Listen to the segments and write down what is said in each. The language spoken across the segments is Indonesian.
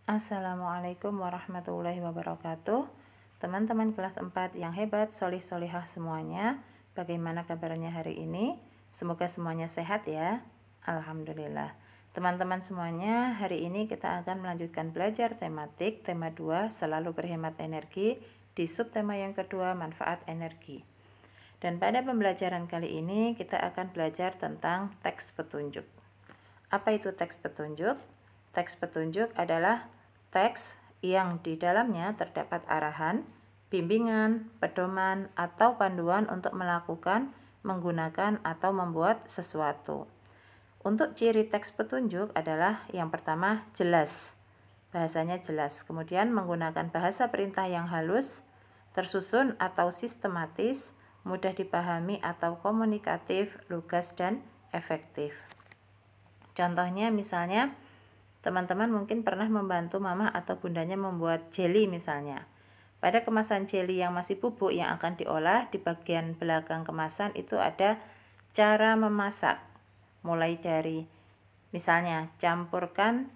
Assalamualaikum warahmatullahi wabarakatuh. Teman-teman kelas 4 yang hebat, solih-solihah semuanya. Bagaimana kabarnya hari ini? Semoga semuanya sehat ya. Alhamdulillah. Teman-teman semuanya, hari ini kita akan melanjutkan belajar tematik tema 2, selalu berhemat energi, di subtema yang kedua, manfaat energi. Dan pada pembelajaran kali ini kita akan belajar tentang teks petunjuk. Apa itu teks petunjuk? Teks petunjuk adalah teks yang di dalamnya terdapat arahan, bimbingan, pedoman, atau panduan untuk melakukan, menggunakan, atau membuat sesuatu. Untuk ciri teks petunjuk adalah yang pertama jelas, bahasanya jelas. Kemudian menggunakan bahasa perintah yang halus, tersusun atau sistematis, mudah dipahami atau komunikatif, lugas, dan efektif. Contohnya misalnya, teman-teman mungkin pernah membantu mama atau bundanya membuat jelly misalnya. Pada kemasan jelly yang masih bubuk yang akan diolah, di bagian belakang kemasan itu ada cara memasak. Mulai dari misalnya campurkan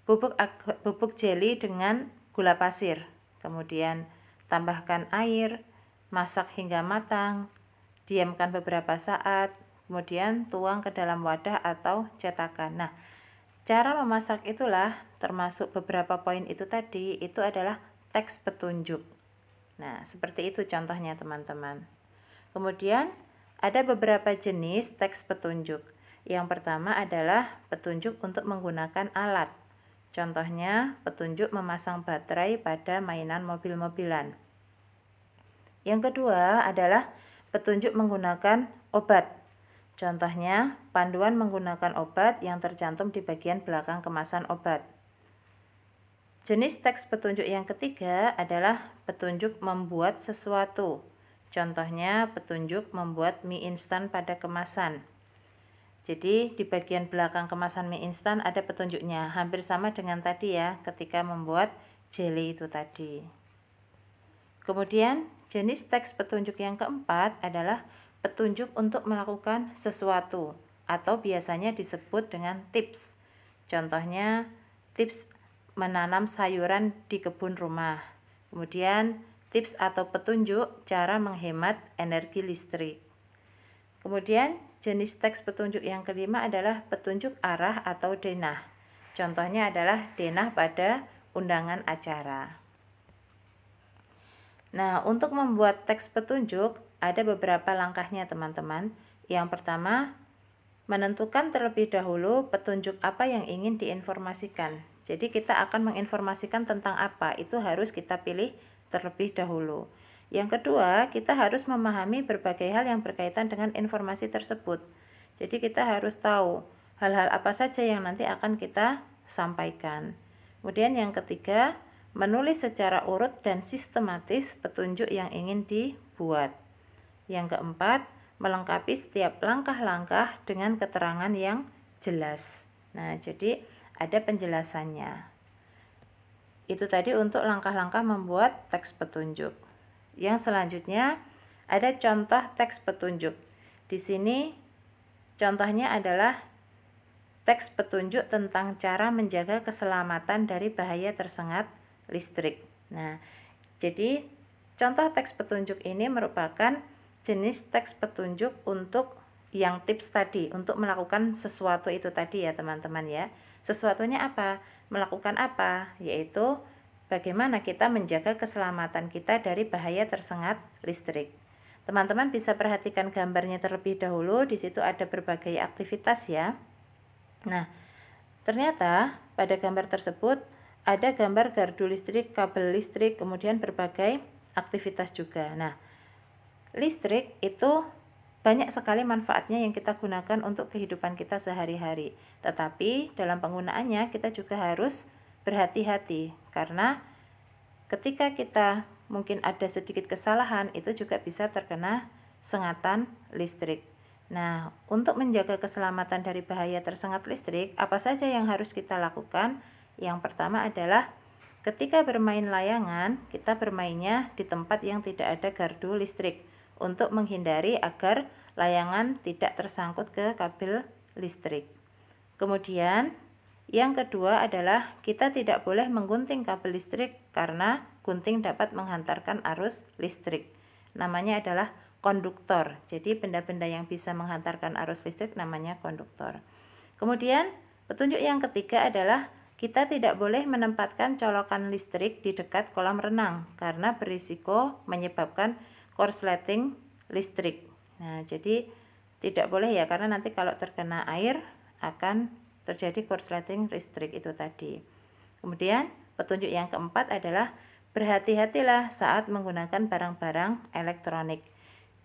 bubuk jelly dengan gula pasir. Kemudian tambahkan air, masak hingga matang, diamkan beberapa saat, kemudian tuang ke dalam wadah atau cetakan. Nah, cara memasak itulah termasuk beberapa poin itu tadi, itu adalah teks petunjuk. Nah, seperti itu contohnya teman-teman. Kemudian ada beberapa jenis teks petunjuk. Yang pertama adalah petunjuk untuk menggunakan alat. Contohnya petunjuk memasang baterai pada mainan mobil-mobilan. Yang kedua adalah petunjuk menggunakan obat. Contohnya, panduan menggunakan obat yang tercantum di bagian belakang kemasan obat. Jenis teks petunjuk yang ketiga adalah petunjuk membuat sesuatu. Contohnya, petunjuk membuat mie instan pada kemasan. Jadi, di bagian belakang kemasan mie instan ada petunjuknya, hampir sama dengan tadi ya, ketika membuat jelly itu tadi. Kemudian, jenis teks petunjuk yang keempat adalah petunjuk untuk melakukan sesuatu atau biasanya disebut dengan tips. Contohnya, tips menanam sayuran di kebun rumah. Kemudian, tips atau petunjuk cara menghemat energi listrik. Kemudian, jenis teks petunjuk yang kelima adalah petunjuk arah atau denah. Contohnya adalah denah pada undangan acara. Nah, untuk membuat teks petunjuk, ada beberapa langkahnya teman-teman. Yang pertama, menentukan terlebih dahulu petunjuk apa yang ingin diinformasikan. Jadi kita akan menginformasikan tentang apa, itu harus kita pilih terlebih dahulu. Yang kedua, kita harus memahami berbagai hal yang berkaitan dengan informasi tersebut. Jadi kita harus tahu hal-hal apa saja yang nanti akan kita sampaikan. Kemudian yang ketiga, menulis secara urut dan sistematis petunjuk yang ingin dibuat. Yang keempat, melengkapi setiap langkah-langkah dengan keterangan yang jelas. Nah, jadi ada penjelasannya. Itu tadi untuk langkah-langkah membuat teks petunjuk. Yang selanjutnya ada contoh teks petunjuk. Di sini contohnya adalah teks petunjuk tentang cara menjaga keselamatan dari bahaya tersengat listrik. Nah, jadi contoh teks petunjuk ini merupakan jenis teks petunjuk untuk yang tips tadi, untuk melakukan sesuatu itu tadi ya teman-teman ya. Sesuatunya apa? Melakukan apa? Yaitu bagaimana kita menjaga keselamatan kita dari bahaya tersengat listrik. Teman-teman bisa perhatikan gambarnya terlebih dahulu, di situ ada berbagai aktivitas ya. Nah, ternyata pada gambar tersebut ada gambar gardu listrik, kabel listrik, kemudian berbagai aktivitas juga. Nah, listrik itu banyak sekali manfaatnya yang kita gunakan untuk kehidupan kita sehari-hari. Tetapi dalam penggunaannya kita juga harus berhati-hati, karena ketika kita mungkin ada sedikit kesalahan, itu juga bisa terkena sengatan listrik. Nah, untuk menjaga keselamatan dari bahaya tersengat listrik, apa saja yang harus kita lakukan? Yang pertama adalah ketika bermain layangan, kita bermainnya di tempat yang tidak ada gardu listrik untuk menghindari agar layangan tidak tersangkut ke kabel listrik. Kemudian, Yang kedua adalah kita tidak boleh menggunting kabel listrik karena gunting dapat menghantarkan arus listrik. Namanya adalah konduktor. Jadi benda-benda yang bisa menghantarkan arus listrik namanya konduktor. Kemudian petunjuk yang ketiga adalah kita tidak boleh menempatkan colokan listrik di dekat kolam renang karena berisiko menyebabkan korsleting listrik. Nah, jadi tidak boleh ya, karena nanti kalau terkena air akan terjadi korsleting listrik itu tadi. Kemudian petunjuk yang keempat adalah berhati-hatilah saat menggunakan barang-barang elektronik.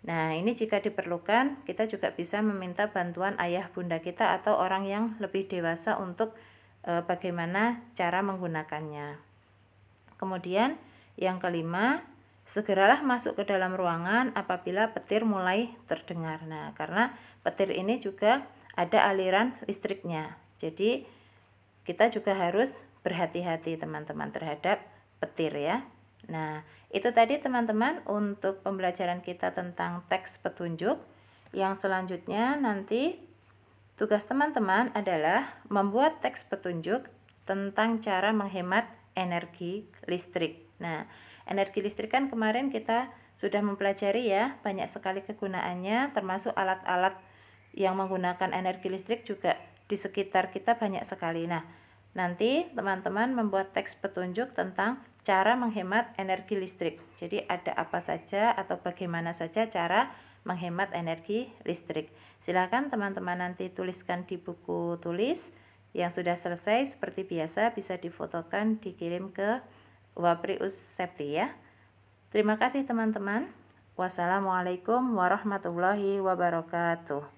Nah, ini jika diperlukan kita juga bisa meminta bantuan ayah bunda kita atau orang yang lebih dewasa untuk bagaimana cara menggunakannya. Kemudian yang kelima, segeralah masuk ke dalam ruangan apabila petir mulai terdengar. Nah, karena petir ini juga ada aliran listriknya. Jadi kita juga harus berhati-hati teman-teman terhadap petir ya. Nah, itu tadi teman-teman untuk pembelajaran kita tentang teks petunjuk. Yang selanjutnya nanti tugas teman-teman adalah membuat teks petunjuk tentang cara menghemat energi listrik. Nah, energi listrik kan kemarin kita sudah mempelajari ya, banyak sekali kegunaannya, termasuk alat-alat yang menggunakan energi listrik juga di sekitar kita banyak sekali. Nah, nanti teman-teman membuat teks petunjuk tentang cara menghemat energi listrik. Jadi ada apa saja atau bagaimana saja cara menghemat energi listrik. Silakan teman-teman nanti tuliskan di buku tulis. Yang sudah selesai seperti biasa bisa difotokan, dikirim ke Waprius Septi ya. Terima kasih teman-teman. Wassalamualaikum warahmatullahi wabarakatuh.